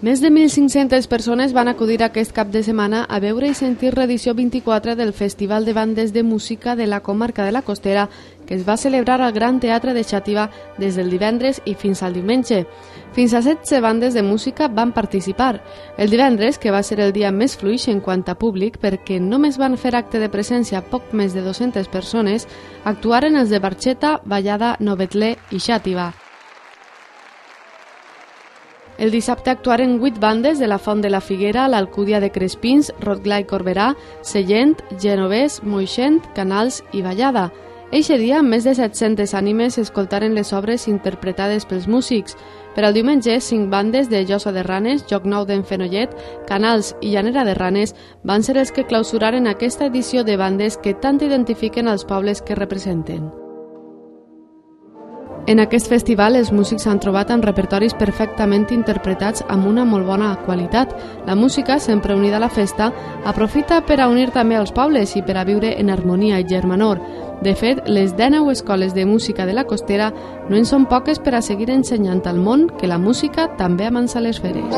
Més de 1.500 persones van acudir aquest cap de setmana a veure i sentir l'edició 24 del Festival de Bandes de Música de la Comarca de la Costera, que es va celebrar al Gran Teatre de Xàtiva des del divendres i fins al diumenge. Fins a 16 bandes de música van participar. El divendres, que va ser el dia més fluix en quant a públic, perquè només van fer acte de presència poc més de 200 persones, actuaren els de Barxeta, Vallada, Novetlè i Xàtiva. El dissabte actuaren 8 bandes de la Font de la Figuera, l'Alcúdia de Crespins, Rotglà i Corberà, Sellent, Genovès, Moixent, Canals i Vallada. Eixe dia, més de 700 ànimes escoltaren les obres interpretades pels músics. Per al diumenge, 5 bandes de Llosa de Ranes, Llocnou d'en Fenollet, Canals i Llanera de Ranes van ser els que clausuraren aquesta edició de bandes que tant identifiquen els pobles que representen. En aquest festival, els músics han trobat amb repertoris perfectament interpretats amb una molt bona qualitat. La música, sempre unida a la festa, aprofita per a unir també els pobles i per a viure en harmonia i germanor. De fet, les 19 escoles de música de la Costera no en són poques per a seguir ensenyant al món que la música també amansa les feres.